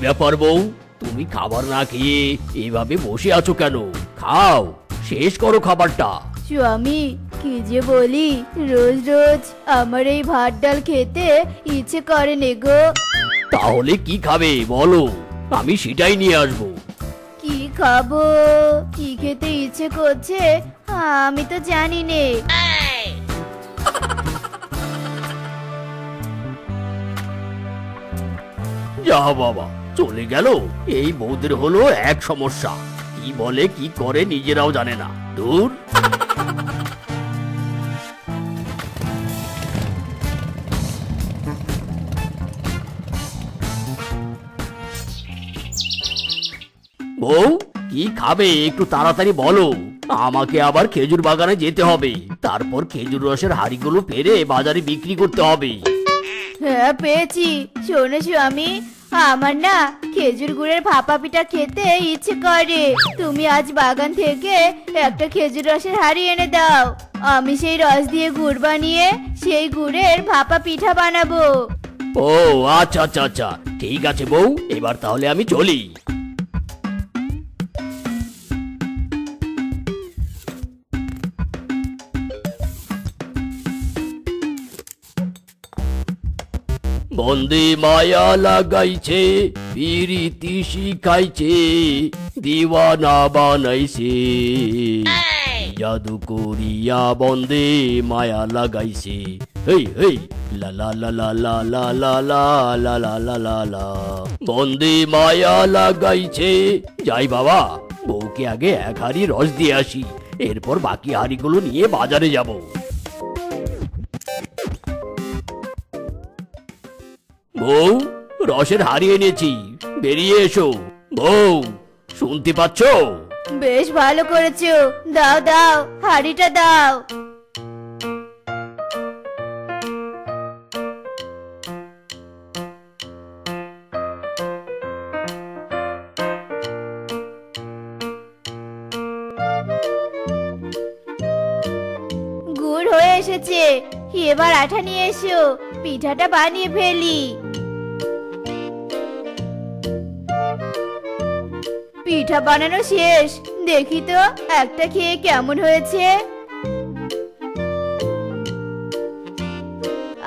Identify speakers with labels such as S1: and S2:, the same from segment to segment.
S1: ব্যাপার বউ, তুমি খাবার না খেয়ে এইভাবে বসে আছো কেন? খাও, শেষ করো খাবারটা।
S2: স্বামী, কি যে বলি, রোজ রোজ আমার এই ভাত ডাল খেতে ইচ্ছে করে নে গো।
S1: তাহলে কি খাবে বলো, আমি সেটাই নিয়ে আসবো।
S2: কি খাবো, কি খেতে ইচ্ছে করছে আমি তো জানি নে।
S1: যা বাবা, চলে গেল। এই বউদের হলো এক সমস্যা, কি বলে কি করে নিজেরাও জানে না। দূর। বউ, কি খাবে একটু তাড়াতাড়ি বলো, আমাকে আবার খেজুর বাগানে যেতে হবে, তারপর খেজুর রসের হাড়িগুলো পেরে বাজারে বিক্রি করতে হবে।
S2: হ্যাঁ পেয়েছি। শোনো স্বামী, আমার না খেজুর গুড়ের ভাপা পিঠা খেতে ইচ্ছে করে। তুমি আজ বাগান থেকে একটা খেজুর রসের হাড়ি এনে দাও, আমি সেই রস দিয়ে গুড় বানিয়ে সেই গুড়ের ভাপা পিঠা বানাবো।
S1: ও আচ্ছা আচ্ছা আচ্ছা, ঠিক আছে বউ, এবার তাহলে আমি চলি। বন্দে মায়া লাগাইছে, পিরিতি শিখাইছে, দিওয়ানা বানাইছে, জাদু করিয়া বন্দে মায়া লাগাইছে। হেই হেই লা লা লা লা লা লা লা লা লা লা লা লা লা। বন্দে মায়া লাগাইছে। যাই বাবা, বউকে আগে এক হাড়ি রস দিয়ে আসি, এরপর বাকি হাড়িগুলো নিয়ে বাজারে যাব। বউ, রসের হাড়ি এনেছি, বেরিয়ে এসো। বউ, শুনতে পাচ্ছ?
S2: বেশ ভালো করেছো, দাও দাও, হাড়িটা দাও। গুড় হয়ে এসেছে, এবার আঠা নিয়ে এসো, পিঠাটা বানিয়ে ফেলি। পিঠা বানানো শেষ, দেখি তো একটা খেয়ে কেমন হয়েছে।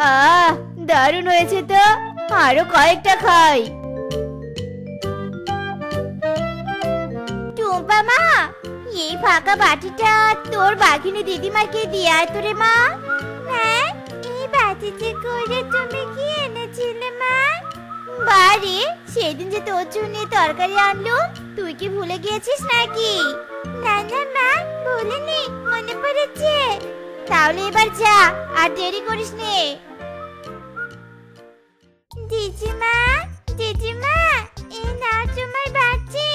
S2: আহ, দারুণ হয়েছে তো, আরো কয়েকটা খাই। টুম্পা মা, এই ফাঁকা বাটিটা তোর বাঘিনী দিদিমাকে দিয়ে আয় তো রে মা। হ্যাঁ, এই বাটিতে করে তুমি কি এনেছিলে মা? বাড়ি সেদিন যে তোর জন্য তরকারি আনলো, তুই কি ভুলে গিয়েছিস নাকি? না না মা, ভুলিনি, মনে পড়েছে। তাহলে এবার যা, আর দেরি করিস নে। দিদিমা, দিদিমা, এই নাও তোমার বাটি,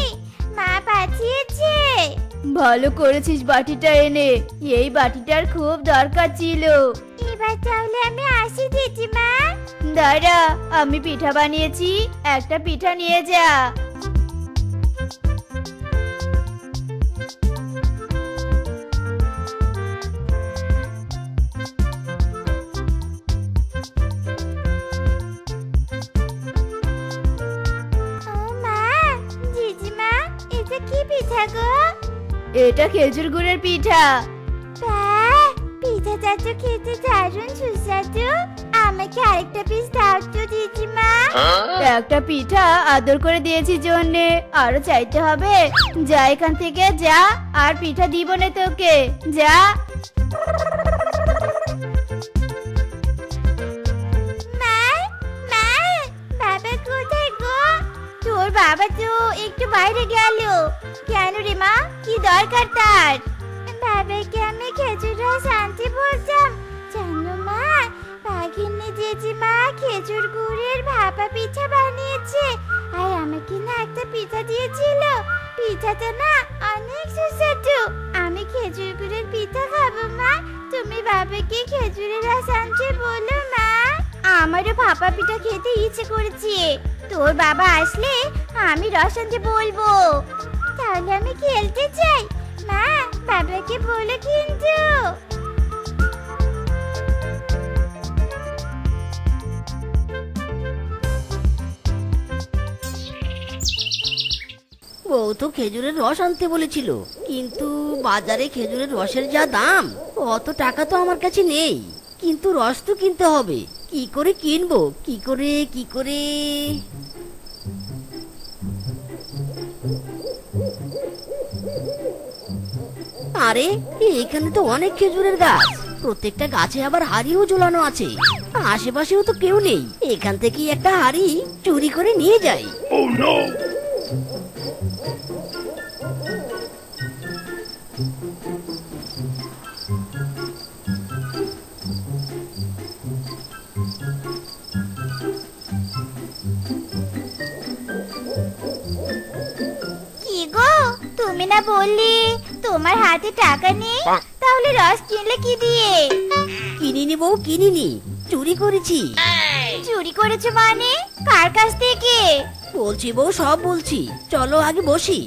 S2: মা পাঠিয়েছে। ভালো করেছিস বাটিটা এনে, এই বাটিটার খুব দরকার ছিল। এবার তাহলে আমি আসি দিদিমা। দাঁড়া, আমি পিঠা বানিয়েছি, একটা পিঠা নিয়ে যা। এটা খেজুর গুড়ের পিঠা। পিঠাটা তো খেতে দারুণ সুস্বাদু, আমাকে আরেকটা পিস দাও তো দিদিমা। একটা পিঠা আদর করে দিয়েছি জন্যে আরো চাইতে হবে? যা এখান থেকে, যা, আর পিঠা দিব না তোকে, যা। বাবা কোথায় গো? তোর বাবা তো একটু বাইরে গেল। কেন রে মা, কি দরকার তার? বাবাকে আমি খেজুর রস আনতে বলতাম, জানো মা, বাঘিনী দিদিমা খেজুর গুড়ের ভাপা পিঠা বানিয়েছে, আর আমাকে না একটা পিঠা দিয়েছিল। পিঠাটা না অনেক সুস্বাদু, আমি খেজুর গুড়ের পিঠা খাবো মা। তুমি বাবাকে খেজুরের রস আনতে বলো মা। আমারও ভাপা পিঠা খেতে ইচ্ছে করেছে, তোর বাবা আসলে আমি রস আনতে বলবো। তাহলে আমি খেলতে চাই মা, বাবাকে বলো কিন্তু।
S3: বউ তো খেজুরের রস আনতে বলেছিল, কিন্তু বাজারে খেজুরের রসের যা দাম, অত টাকা তো আমার কাছে নেই। কিন্তু রস তো কিনতে হবে, কি করে কিনবো, কি করে? আরে এখানে তো অনেক খেজুরের গাছ, প্রত্যেকটা গাছে আবার হাড়িও ঝোলানো আছে। আশেপাশেও তো কেউ নেই, এখান থেকেই একটা হাড়ি চুরি করে নিয়ে যাই।
S2: কি গো, তুমি না বললি তোমার হাতে টাকা নেই? তাহলে রস কিনলে কি দিয়ে?
S3: কিনিনি বউ, কিনিনি, চুরি করেছি।
S2: চুরি করেছো মানে? কার কাছ থেকে?
S3: বলছি বউ, সব বলছি, চলো আগে বসি।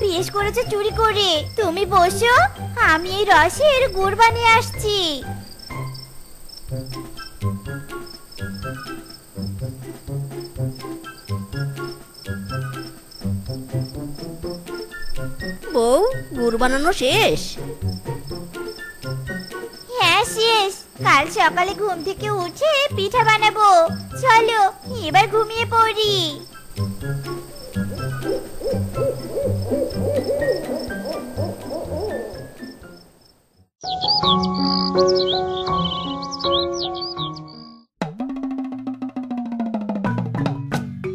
S2: বেশ করেছো চুরি করে। তুমি বসো, আমি এই রসের গুড় বানিয়ে আসছি।
S3: বউ, গুড় বানানো শেষ?
S2: হ্যাঁ শেষ। কাল সকালে ঘুম থেকে উঠে পিঠা বানাবো। চলো এবার ঘুমিয়ে পড়ি।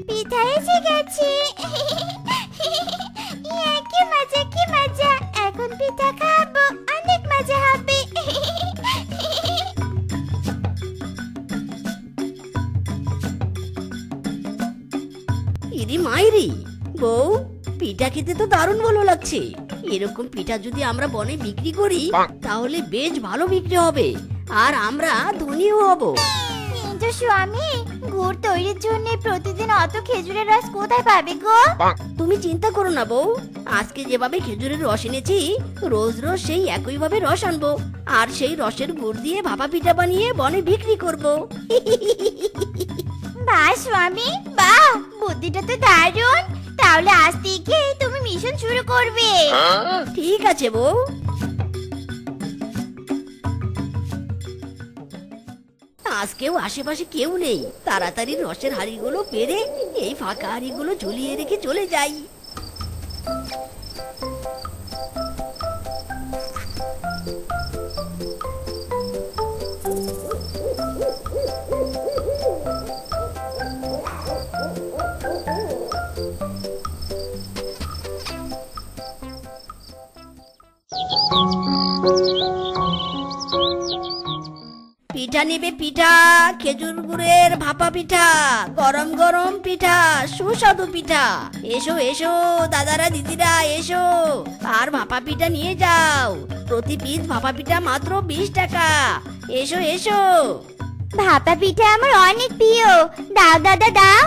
S2: পিঠা এসে গেছে। কি মজা, কি মজা! এখন পিঠা খাবো, অনেক মজা হবে।
S3: ইরি মাইরি, বউ পিঠা খেতে তো দারুণ ভালো লাগছে। এরকম পিঠা যদি আমরা বনে বিক্রি করি তাহলে বেশ ভালো বিক্রি হবে, আর আমরা ধনীও হব।
S2: কিন্তু স্বামী, গুড় তৈরির জন্য প্রতিদিন অত খেজুরের রস কোথায় পাবে গো?
S3: তুমি চিন্তা করো না বউ, আজকে যেভাবে খেজুরের রস এনেছি, রোজ রোজ সেই একইভাবে রস আনবো, আর সেই রসের গুড় দিয়ে ভাপা পিঠা বানিয়ে বনে বিক্রি করব।
S2: বাহ স্বামী, বাহ! বুদ্ধিটা তো দারুণ। তাহলে আজ থেকে তুমি মিশন শুরু করবে।
S3: ঠিক আছে বউ। আজকেও আশেপাশে কেউ নেই, তাড়াতাড়ি রসের হাঁড়িগুলো পেরে এই ফাঁকা হাঁড়িগুলো ঝুলিয়ে রেখে চলে যাই। পিঠা নেবে পিঠা, খেজুর গুড়ের ভাপা পিঠা, গরম গরম পিঠা, সুস্বাদু পিঠা। এসো এসো দাদারা দিদিরা, এসো আর ভাপা পিঠা নিয়ে যাও। প্রতি পিস ভাপা পিঠা মাত্র 20 টাকা। এসো এসো।
S2: ভাপা পিঠা আমার অনেক প্রিয়। দাও দাদা দাও,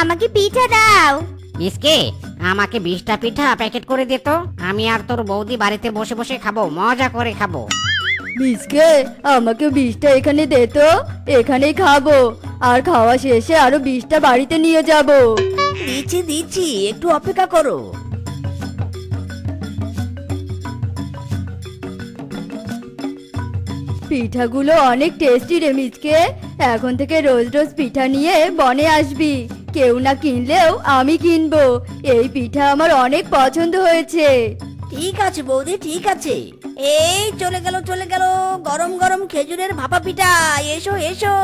S2: আমাকে পিঠা দাও।
S4: মিসকে, আমাকে 20টা পিঠা প্যাকেট করে দে তো। আমি আর তোর বৌদি বাড়িতে বসে বসে খাবো, মজা করে খাবো।
S5: মিসকে, আমাকে 20টা এখানে দে তো, এখানেই খাবো, আর খাওয়া শেষে আরো 20টা বাড়িতে নিয়ে যাব।
S3: দিচ্ছি দিচ্ছি, একটু অপেক্ষা করো।
S5: পিঠাগুলো অনেক টেস্টি রে মিসকে। এখন থেকে রোজ রোজ পিঠা নিয়ে বনে আসবি। কেউ না কিনলেও আমি কিনবো। এই পিঠা আমার অনেক পছন্দ হয়েছে।
S3: ঠিক আছে বৌদি, ঠিক আছে। এই চলে গেল গরম গরম খেজুরের ভাপা পিঠা। এসো এসো।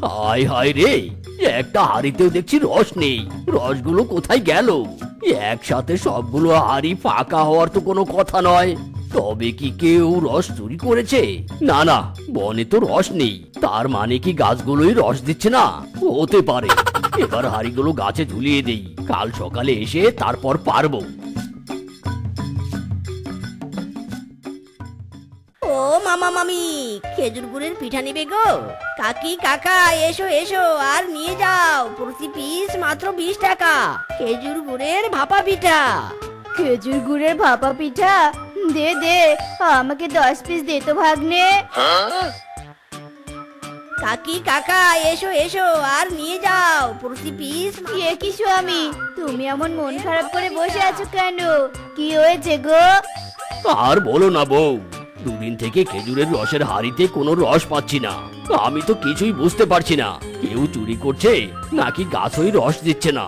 S1: হায় হায় রে, একটা হাড়িতেও দেখছি রস নেই। রসগুলো কোথায় গেল? একসাথে সবগুলো হাড়ি ফাঁকা হওয়ার তো কোনো কথা নয়। তবে কি কেউ রস চুরি করেছে? না না, বনে তো রস নেই, তার মানে কি গাছগুলোই রস দিচ্ছে না? হতে পারে। এবার হাড়িগুলো গাছে ঝুলিয়ে দেই, কাল সকালে এসে তারপর পারবো।
S3: ও মামা মামি, খেজুর গুড়ের পিঠা নেবে গো? কাকি কাকা, এসো এসো আর নিয়ে যাও। প্রতি পিস মাত্র 20 টাকা। খেজুর গুড়ের ভাপা পিঠা।
S5: খেজুর গুড়ের ভাপা পিঠা? দে দে, আমাকে 10 পিস দে তো ভাগ্নে।
S3: কাকি কাকা এসো এসো আর নিয়ে যাও প্রতি পিস।
S2: এ কি স্বামী, তুমি এমন মন খারাপ করে বসে আছো কেন? কি হয়েছে গো?
S1: আর বলো না বউ, দুদিন থেকে খেজুরের রসের হাড়িতে কোনো রস পাচ্ছি না। আমি তো কিছুই বুঝতে পারছি না, কেউ চুরি করছে নাকি গাছই রস দিচ্ছে না।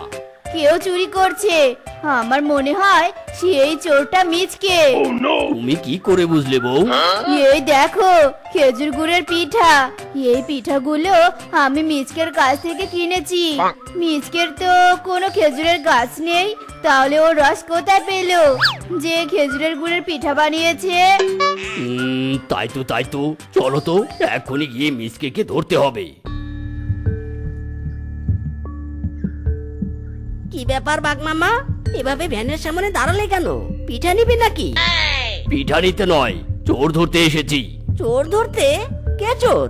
S2: কেউ চুরি করছে, আমার মনে হয় সেই চোরটা মিচকে।
S1: তুমি কি করে বুঝলে বউ?
S2: এই দেখো খেজুর গুড়ের পিঠা, এই পিঠাগুলো আমি মিচকের কাছ থেকে কিনেছি। মিচকের তো কোনো খেজুরের গাছ নেই, তাহলে ও রস কোথায় পেলো যে খেজুরের গুড়ের পিঠা বানিয়েছে?
S1: তাই তো চলো তো এখনই গিয়ে মিচকেকে ধরতে হবে।
S3: কি ব্যাপার বাঘ মামা, এভাবে ভ্যানের সামনে দাঁড়ালে কেন? পিঠা নিবি নাকি?
S1: পিঠা নিতে নয়, চোর ধরতে এসেছি।
S3: চোর ধরতে? কে চোর?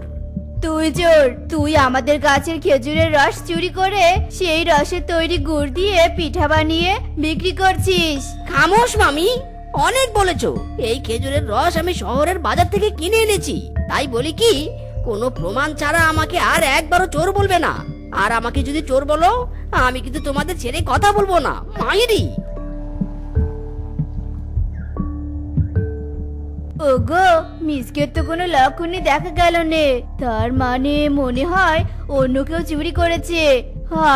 S2: তুই চোর, তুই আমাদের গাছের খেজুরের রস চুরি করে সেই রসের তৈরি গুড় দিয়ে পিঠা বানিয়ে বিক্রি করছিস।
S3: খামোশ মামি, অনেক বলেছো। এই খেজুরের রস আমি শহরের বাজার থেকে কিনে এনেছি। তাই বলি কি, কোনো প্রমাণ ছাড়া আমাকে আর একবারও চোর বলবে না। আর আমাকে যদি চোর বলো, আমি কিন্তু তোমাদের ছেড়ে কথা বলবো না, মাইরি।
S2: ওগো, মিসকের তো কোনো লক্ষণই দেখা গেল নে, তার মানে মনে হয় অন্য কেউ চুরি করেছে।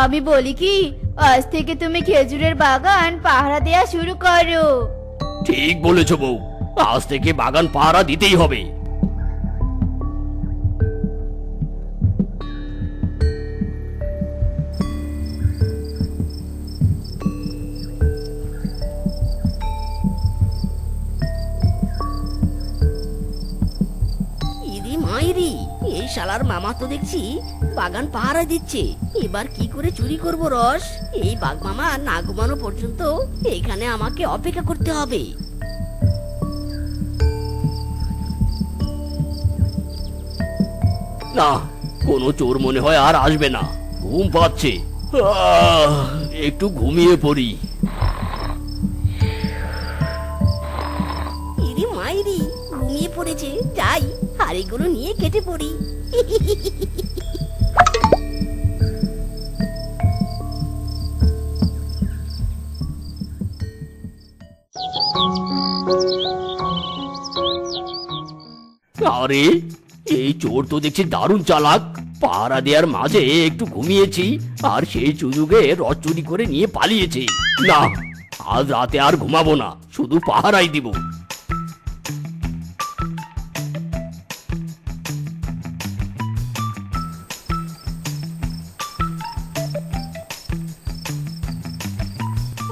S2: আমি বলি কি, আজ থেকে তুমি খেজুরের বাগান পাহারা দেয়া শুরু করো।
S1: ঠিক বলেছো বউ, আজ থেকে বাগান পাহারা দিতেই হবে।
S3: মাইরি, এই শালার মামা তো দেখছি বাগান পাহারা দিচ্ছে। এবার কি করে চুরি করব রস? এই বাঘ মামা না ঘুমানো পর্যন্ত এখানে আমাকে অপেক্ষা করতে হবে।
S1: না, কোনো চোর মনে হয় আর আসবে না, ঘুম পাচ্ছে। একটু ঘুমিয়ে পড়ি।
S3: ইরি মাইরি, ঘুমিয়ে পড়েছে। যাই, হাড়িগুলো নিয়ে কেটে পড়ি।
S1: আরে, এই চোর তো দেখছি দারুণ চালাক। পাহারা দেওয়ার মাঝে একটু ঘুমিয়েছি আর সেই সুযোগে রস চুরি করে নিয়ে পালিয়েছে। না, আজ রাতে আর ঘুমাবো না, শুধু পাহারাই দিব।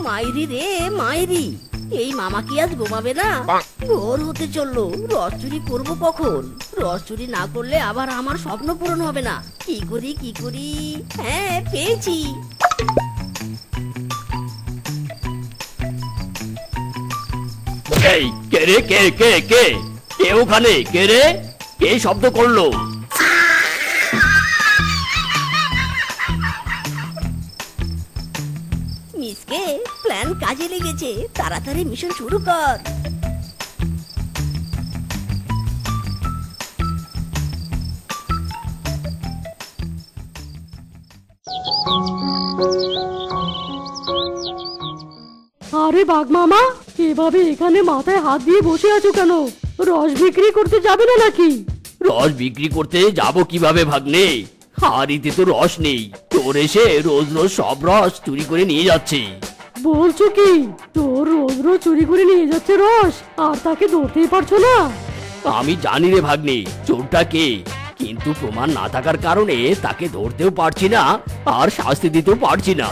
S3: মাইরি রে মাইরি, এই মামা কি আজ ঘুমাবে না? ভোর হতে চললো, রস চুরি করবো কখন? রস চুরি না করলে আবার আমার স্বপ্ন পূরণ হবে না। কি করি? হ্যাঁ, পেয়েছি।
S1: এই কে রে, কে ওখানে? কে রে, কে শব্দ করলো?
S3: মিসকে, প্ল্যান কাজে লেগেছে। তাড়াতাড়ি মিশন শুরু কর।
S6: আরে বাঘ মামা, এভাবে এখানে মাথায় হাত দিয়ে বসে আছো কেন? রস বিক্রি করতে যাবে না নাকি?
S1: রস বিক্রি করতে যাব কিভাবে ভাগ্নে? হাড়িতে তো রস নেই। চোর এসে রোজ রোজ সব রস চুরি করে নিয়ে যাচ্ছে।
S6: বলছো কি, তোর রোজ রোজ চুরি করে নিয়ে যাচ্ছে রস, আর তাকে ধরতেই পারছো না?
S1: আমি জানি রে ভাগ্নে চোরটা কে, কিন্তু প্রমাণ না থাকার কারণে তাকে ধরতেও পারছি না আর শাস্তি দিতেও পারছি না।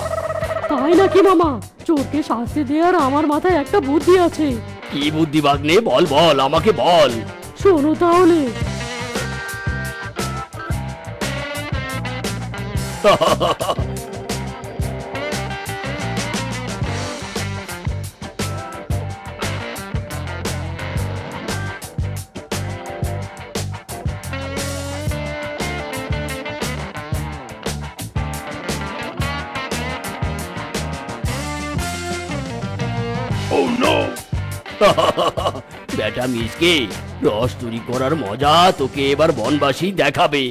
S6: তাই নাকি মামা? চোরকে শাস্তি দেওয়ার আমার মাথায় একটা বুদ্ধি আছে।
S1: কি বুদ্ধি ভাগ্নে? বল আমাকে বল।
S6: শোনো তাহলে।
S1: বেটা মিসকে, রস চুরি করার মজা তোকে এবার বনবাসী দেখাবে।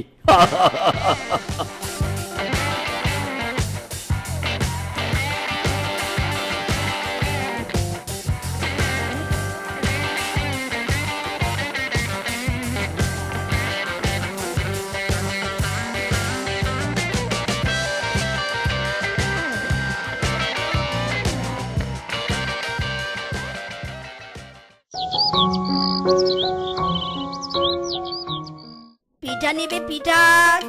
S3: পিঠা নেবে পিঠা,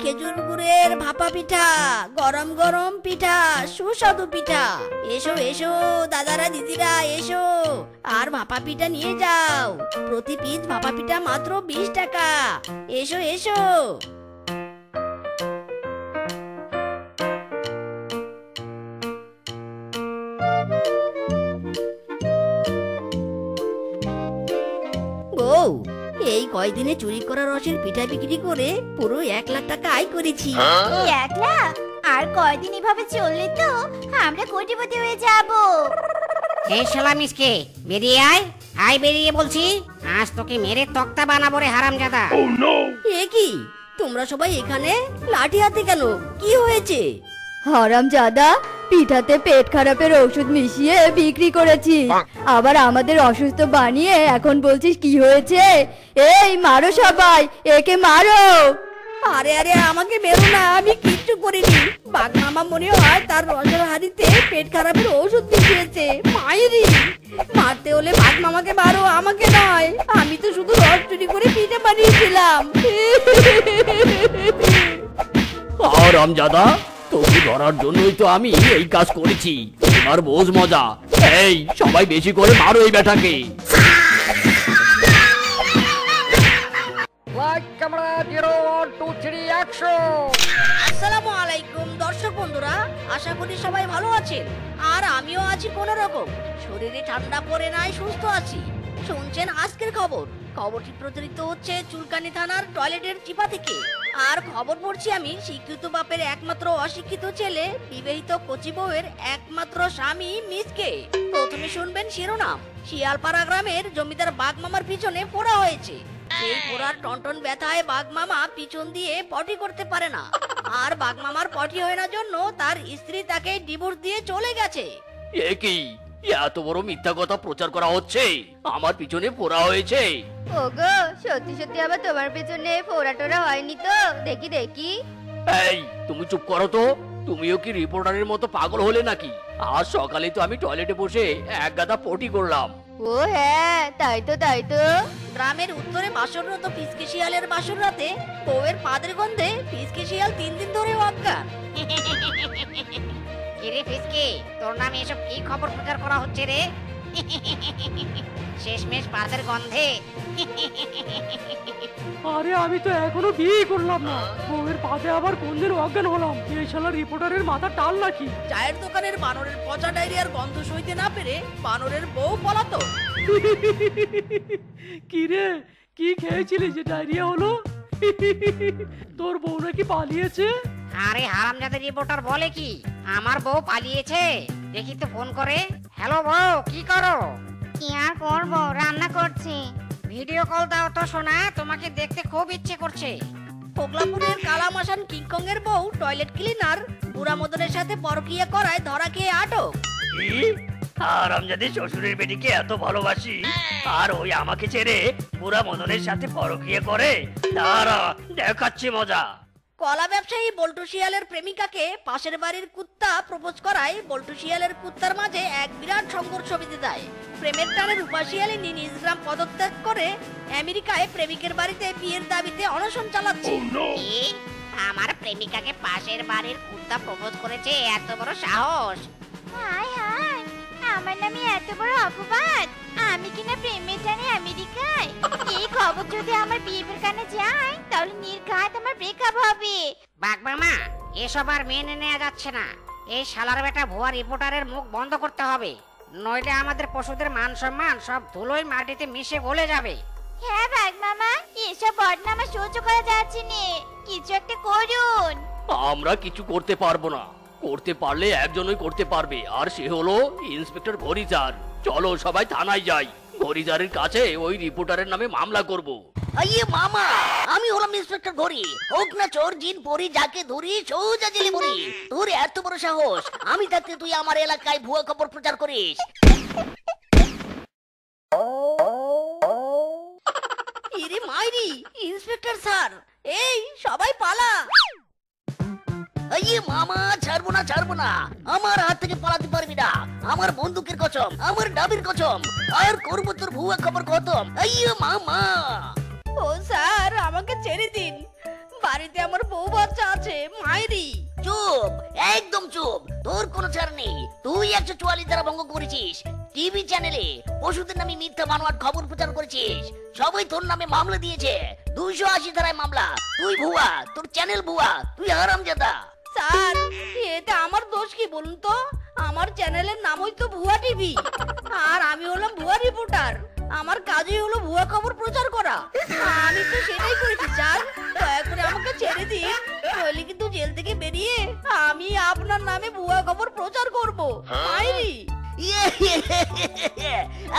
S3: খেজুর গুড়ের ভাপা পিঠা, গরম গরম পিঠা, সুস্বাদু পিঠা। এসো এসো দাদারা দিদিরা এসো, আর ভাপা পিঠা নিয়ে যাও। প্রতি পিস ভাপা পিঠা মাত্র 20 টাকা। এসো এসো। বউ, এই কয়দিনে চুরি করা রসের পিঠা বিক্রি করে পুরো 1 লাখ টাকা আয় করেছি।
S2: 1 লাখ? আর কয়দিন এভাবে চললে তো আমরা কোটিপতি হয়ে যাব।
S4: এই শালা মিসকে, বেরিয়ে আয়, আয় বেরিয়ে বলছি। আজ তোকে মেরে তক্তা বানাবো রে হারামজাদা।
S3: এ কি, তোমরা সবাই এখানে লাঠি হাতে কেন? কি হয়েছে?
S5: হারামজাদা, পিঠাতে পেট খারাপের ওষুধ মিশিয়ে বিক্রি করেছি, আবার আমাদের অসুস্থ বানিয়ে এখন বলছিস কি হয়েছে? এই মারো সবাই, একে মারো।
S3: আরে আরে, আমাকে মেরো না, আমি কিচ্ছু করিনি। বাঘ মামা মনে হয় তার রসের হাড়িতে পেট খারাপের ওষুধ মিশিয়েছে। মায়েরি, মারতে হলে বাঘ মামাকে মারো, আমাকে নয়। আমি তো শুধু রস চুরি করে পিঠে বানিয়েছিলাম।
S1: হারামজাদা, তোকে ধরার জন্যই তো আমি এই কাজ করেছি। এবার বোঝ মজা। এই সবাই বেশি করে মারো এই বেটাকে।
S3: আসসালামু আলাইকুম দর্শক বন্ধুরা, আশা করি সবাই ভালো আছেন। আর আমিও আছি কোনো রকম, শরীরে ঠান্ডা পড়ে নাই, সুস্থ আছি। শুনছেন আজকের খবর। খবরটি প্রচারিত হচ্ছে চুলকানি থানার টয়লেটের চিপা থেকে। আর খবর পড়ছি আমি শিক্ষিত বাপের একমাত্র অশিক্ষিত ছেলে, বিবাহিত কচি বউয়ের একমাত্র স্বামী মিসকে। প্রথমে শুনবেন শিরোনাম। শিয়ালপাড়া গ্রামের জমিদার বাঘ মামার পিছনে পোড়া হয়েছে। এই পোড়ার টনটন ব্যথায় বাঘ মামা পিছন দিয়ে পটি করতে পারে না। আর বাঘ মামার পটি হয় না জন্য তার স্ত্রী তাকে ডিভোর্স দিয়ে চলে গেছে।
S1: এ কি, এত বড় মিথ্যা কথা প্রচার করা হচ্ছে? আমার পিছনে পোড়া হয়েছে?
S2: ওগো, সত্যি সত্যি আবার তোমার পেছনে ফোড়া টোরা হয়নি তো? দেখি দেখি।
S1: এই তুমি চুপ করো তো। তুমিও কি রিপোর্টারের মতো পাগল হলে নাকি? আজ সকালে তো আমি টয়লেটে বসে এক গাদা পটি করলাম।
S2: ও হ্যাঁ, তাই তো তাই তো।
S3: গ্রামের উত্তরে বাসররত ফিসকে শিয়ালের বাসর রাতে বউয়ের পাদের গন্ধে ফিসকে শিয়াল 3 দিন ধরে অজ্ঞান।
S4: কিরে ফিসকে, তোর নামে এসব কি খবর প্রচার করা হচ্ছে রে? শেষমেশ পাদের গন্ধে।
S6: আরে আমি তো এখনো বিয়ে করলাম না, বউয়ের পাতে আবার কোন দিন অজ্ঞান হলাম? এই শালা রিপোর্টারের মাথা টাল নাকি?
S3: চায়ের দোকানের বানরের পচা ডায়রিয়ার গন্ধ সইতে না পেরে বানরের বউ পলাতক।
S6: কি রে, কি খেয়েছিলি যে ডায়রিয়া হলো? তোর বউ নাকি পালিয়েছে?
S4: আরে হারামজাদা রিপোর্টার বলে কি আমার বউ পালিয়েছে? দেখি তো ফোন করে। হ্যালো বউ, কি করো?
S2: কি আর করবো, রান্না করছি।
S4: ভিডিও কল দাও তো সোনা, তোমাকে দেখতে খুব ইচ্ছে করছে।
S3: পোগলাপুরের কালামাসান কিংকং এর বউ টয়লেট ক্লিনার বুড়া মদনের সাথে পরকীয়া করায় ধরা খেয়ে আটক।
S1: হারামজাদে শ্বশুরের বেটিকে এত ভালোবাসি, আর ওই আমাকে ছেড়ে বুড়া মদনের সাথে পরকীয়া করে? তারা দেখাচ্ছি মজা।
S3: কলা ব্যবসায়ী বল্টু শিয়ালের প্রেমিকাকে পাশের বাড়ির কুত্তা প্রপোজ করায় বল্টু শিয়ালের কুত্তার মাঝে এক বিরাট সংঘর্ষ বেঁধে যায়। প্রেমের টানে রূপা শিয়ালিনী নিজ গ্রাম পদত্যাগ করে আমেরিকায় প্রেমিকের বাড়িতে বিয়ের দাবিতে অনশন চালাচ্ছে।
S4: কি? আমার প্রেমিকাকে পাশের বাড়ির কুত্তা প্রপোজ করেছে? এত বড় সাহস!
S2: হায় হায়, আমার নামে এত বড় অপবাদ! আমি কিনা প্রেমের টানে আমেরিকায়। এই খবর যদি আমার বিয়ের কানে যায় তাহলে নির্ঘাত আমার ব্রেকআপ হবে।
S4: বাঘ মামা, এসব আর মেনে নেওয়া যাচ্ছে না। এই শালার বেটা ভুয়া রিপোর্টারের মুখ বন্ধ করতে হবে, নইলে আমাদের পশুদের মান সম্মান সব ধুলোয় মাটিতে মিশে গলে যাবে।
S2: হ্যাঁ বাঘ মামা, এসব বদনামা সহ্য করা যাচ্ছে না, কিছু একটা করুন।
S1: আমরা কিছু করতে পারবো না, করতে পারলে একজনই করতে পারবে, আর সে হলো ইন্সপেক্টর ঘড়িচার। চলো সবাই থানায় যাই, হরিদারের কাছে ওই রিপোর্টারের নামে মামলা করব।
S3: আইয়ে মামা, আমি হলাম ইন্সপেক্টর ঘড়ি, হোক না চোর জিন পরি, যাকে ধরি সোজা জেলে পড়ি। তোর এত বড় সাহস, আমি থাকতে তুই আমার এলাকায় ভুয়া খবর প্রচার করিস? ইরে মাইরি, ইন্সপেক্টর স্যার, এই সবাই পালা। আইয়ে মামা, ছাড়বো না ছাড়বো না, আমার হাত থেকে পালাতে পারবি না। আমার বন্দুকের কসম, আমার ডাবের কসম, আর করবো তোর ভুয়া খবর খতম। আইয়ে মামা। ও স্যার, আমাকে ছেড়ে দিন, বাড়িতে আমার বউ বাচ্চা আছে। মাইরি চুপ, একদম চুপ, তোর কোনো ছাড় নেই। তুই 144 ধারা ভঙ্গ করেছিস, টিভি চ্যানেলে পশুদের নামে মিথ্যা বানোয়াট খবর প্রচার করেছিস, সবাই তোর নামে মামলা দিয়েছে। 280 ধারায় মামলা। তুই ভুয়া, তোর চ্যানেল ভুয়া, তুই হারামজাদা। স্যার, এটা আমার দোষ কি বলুন তো? আমার চ্যানেলের নামই তো ভুয়া টিভি, আর আমি হলাম ভুয়া রিপোর্টার। আমার কাজই হলো ভুয়া খবর প্রচার করা। আমি তো সেটাই করেছি স্যার, দয়া করে আমাকে ছেড়ে দিন, নইলে কিন্তু জেল থেকে বেরিয়ে আমি আপনার নামে ভুয়া খবর প্রচার করব। মাইরি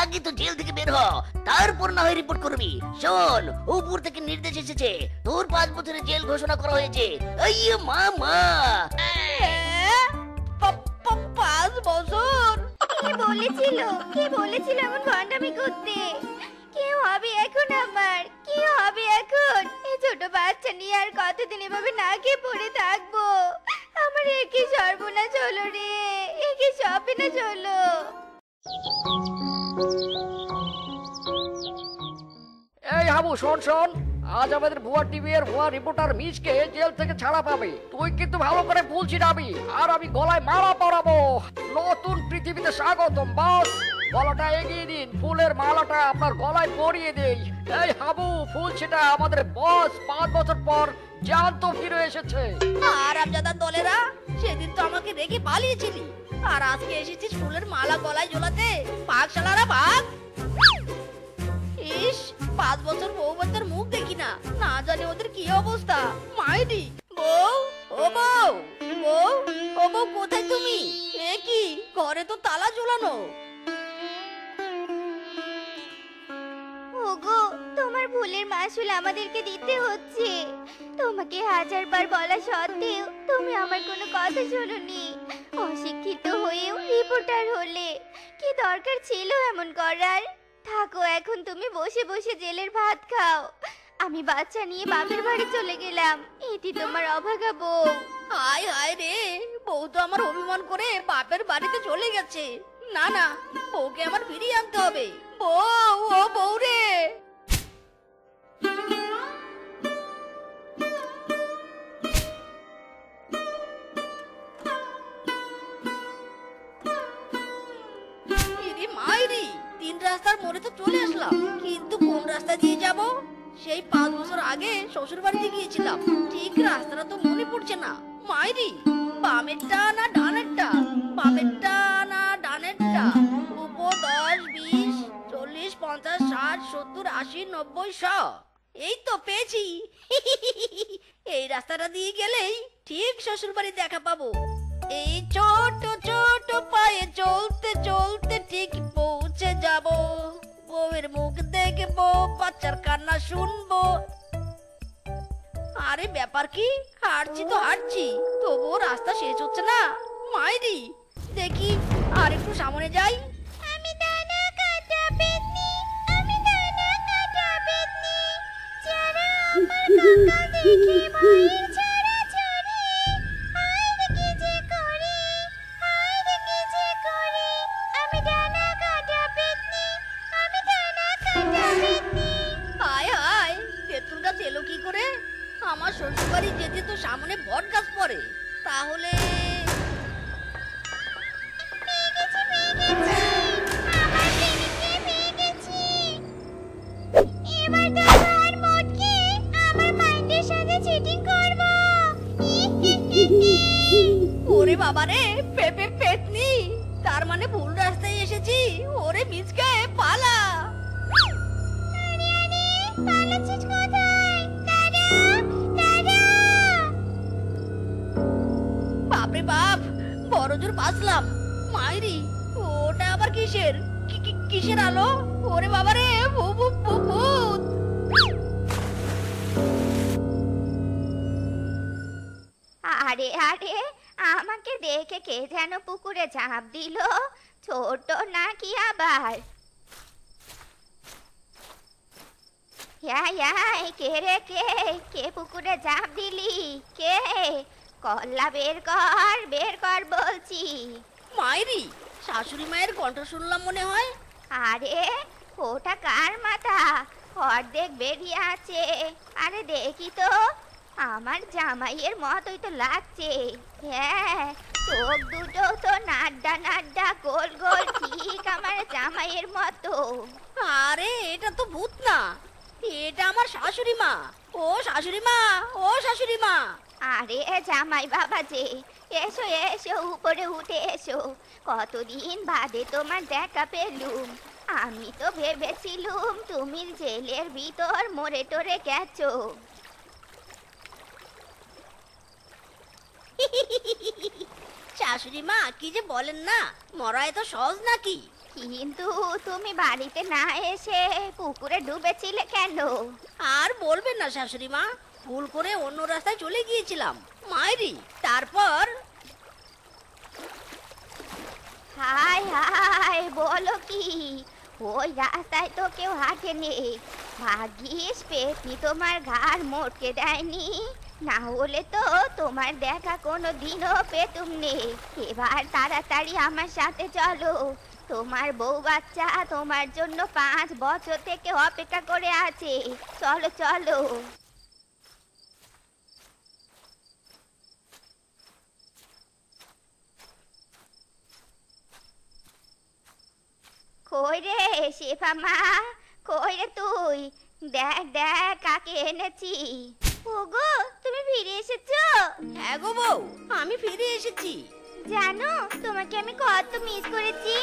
S3: আগে তো জেল থেকে বের হ, তারপর না হয় রিপোর্ট করবি। শোন, উপর থেকে নির্দেশ এসেছে, তোর 5 বছরের জেল ঘোষণা করা হয়েছে। আইয়ে মামা। 5 বছর?
S2: কি বলেছিল এমন ভণ্ডামি করতে? কি হবে এখন আমার? কি হবে এখন? এই ছোট বাচ্চা নিয়ে আর কতদিন এভাবে না খেয়ে পড়ে থাকবো? আমার একই সর্বনাশ হলো রে, একই সর্বনাশ হলো।
S7: এই হাবু, শোন শোন, আজ আমাদের ভুয়া টিভি এর ভুয়া রিপোর্টার মিজকে জেল থেকে ছাড়া পাবে। তুই কিন্তু ভালো করে ফুল ছিটাবি, আর আমি গলায় মালা পরাবো। নতুন পৃথিবীতে স্বাগতম বস। গলাটা এগিয়ে দিন, ফুলের মালাটা আপনার গলায় পরিয়ে দেই। এই হাবু, ফুল ছিটা, আমাদের বস 5 বছর পর জ্যান্ত ফিরে এসেছে।
S3: আর আমজাদার দলেরা, সেদিন তো আমাকে রেখে পালিয়েছিলি, আর আজকে এসেছিস ফুলের মালা গলায় ঝোলাতে। পাকশালারা ভাগ। ইস, 5 বছর বউ বাচ্চার মুখ দেখি না, না জানি ওদের কি অবস্থা। মাইরি বউ, ও বউ, বউ, ও বউ, কোথায় তুমি? এ কি, ঘরে তো তালা ঝুলানো।
S2: ওগো, তোমার ভুলের মাসুল আমাদেরকে দিতে হচ্ছে। তোমাকে 1000 বার বলা সত্ত্বেও তুমি আমার কোনো কথা শোনোনি। অশিক্ষিত হয়েও রিপোর্টার হলে, কি দরকার ছিল এমন করার? থাকো, এখন তুমি বসে বসে জেলের ভাত খাও। আমি বাচ্চা নিয়ে বাপের বাড়ি চলে গেলাম। এটি তোমার অভাগা বউ।
S3: হায় হায় রে, বউ তো আমার অভিমান করে বাপের বাড়িতে চলে গেছে। না না, বউকে আমার ফিরিয়ে আনতে হবে। বউ, ও বউ রে। মাইরি, 3 রাস্তার মোড়ে তো চলে আসলাম, কিন্তু কোন রাস্তা দিয়ে যাব? সেই 5 বছর আগে শ্বশুর বাড়িতে গিয়েছিলাম, ঠিক রাস্তাটা তো মনে পড়ছে না। মাইরি, বামেরটা না ডানেরটা? বামেরটা না ডানেরটা? উপর 10, 20, 40, 50, 60, 70, 80, 90, 100। এই তো পেয়েছি। এই রাস্তাটা দিয়ে গেলেই ঠিক শ্বশুর বাড়ি দেখা পাবো। এই ছোট ছোট পায়ে চলতে চলতে ঠিক পৌঁছে যাব। বউয়ের মুখ দেখবো, বাচ্চার কান্না শুনবো। আরে ব্যাপার কি, হাঁটছি তো হাঁটছি, তবুও রাস্তা শেষ হচ্ছে না। মাইরি, দেখি আর একটু সামনে যাই।
S2: আমি দানা কাটা পেতনি, আমি দানা কাটা পেতনি, যারা আমার কঙ্কাল দেখে ভয়ের ছড়া ছড়ে। হায় রে কি যে করি, হায় রে কি যে করি, আমি দানা কাটা পেতনি, আমি দানা কাটা পেতনি।
S3: হায় হায়, তেঁতুল গাছ এলো কি করে? আমার শ্বশুর বাড়ি যেতে তো সামনে বট গাছ পড়ে, তাহলে
S2: পেয়ে গেছি, আমার প্রেমিককে পেয়ে গেছি। এবার তো আর মোটকে আমার মাইন্ডের সাথে চিটিং করব।
S3: ওরে বাবা রে, পেপে পেতনি, তার মানে ভুল রাস্তায় এসেছি। ওরে মিচকে পালা।
S2: আরে আরে, পালাচ্ছিস কোথায়? দাদা, দাদা।
S3: বাপরে বাপ, বড় জোর বাঁচলাম। মাইরি, ওটা আবার কিসের? কিসের আলো? ওরে বাবা রে, ভূত!
S2: আরে আরে, আমাকে দেখে কে যেন পুকুরে ঝাঁপ দিল, ছোট নাকি আবার? কে রে কে? কে পুকুরে ঝাঁপ দিলি? কে? কল্লা বের কর বলছি।
S3: মায়েরি, শাশুড়ি মায়ের কণ্ঠ শুনলাম মনে হয়।
S2: আরে ওটা কার মাথা? অর্ধেক বেরিয়ে আছে। আরে দেখি তো, আমার জামাইয়ের মতোই তো লাগছে। হ্যাঁ, চোখ দুটো তো নাড্ডা গোল গোল, ঠিক আমার জামাইয়ের মতো।
S3: আরে এটা তো ভূত না, এটা আমার শাশুড়ি মা। ও শাশুড়ি মা।
S2: আরে জামাই বাবা যে, এসো এসো, উপরে উঠে এসো। কতদিন বাদে তোমার দেখা পেলুম। আমি তো ভেবেছিলুম তুমি জেলের ভিতর মরে টরে গেছো।
S3: শাশুড়ি মা, কি যে বলেন না, মরা এত সহজ নাকি?
S2: কিন্তু তুমি বাড়িতে না এসে পুকুরে ডুবেছিলে কেন?
S3: আর বলবেন না শাশুড়ি মা, ভুল করে অন্য রাস্তায় চলে গিয়েছিলাম মায়েরি। তারপর
S2: হায় হায়, বলো কি? ওই রাস্তায় তো কেউ হাঁটেনি। ভাগ্যিস পেতনি তোমার ঘাড় মোটকে দেয়নি, না হলে তো তোমার দেখা কোনো দিনও পেতুম নে। এবার তাড়াতাড়ি আমার সাথে চলো, তোমার বউ বাচ্চা তোমার জন্য 5 বছর থেকে অপেক্ষা করে আছে। চলো চলো। কই রে শেফা মা, কই রে তুই? দেখ দেখ কাকে এনেছি। ওগো, তুমি ফিরে এসেছো?
S3: হ্যাঁ গো বউ, আমি ফিরে এসেছি।
S2: জানো তোমাকে আমি কত মিস করেছি।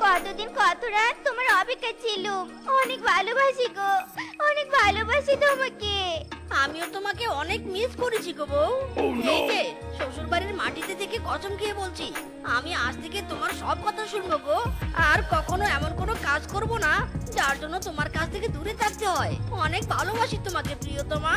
S2: কতদিন কত রাত তোমার অপেক্ষা ছিলুম। অনেক ভালোবাসি গো, অনেক ভালোবাসি তোমাকে।
S3: আমিও তোমাকে অনেক মিস করেছি গো বউ। এই যে শ্বশুর বাড়ির মাটিতে থেকে কসম খেয়ে বলছি, আমি আজ থেকে তোমার সব কথা শুনবো গো। আর কখনো এমন কোনো কাজ করব না যার জন্য তোমার কাছ থেকে দূরে থাকতে হয়। অনেক ভালোবাসি তোমাকে প্রিয়তমা।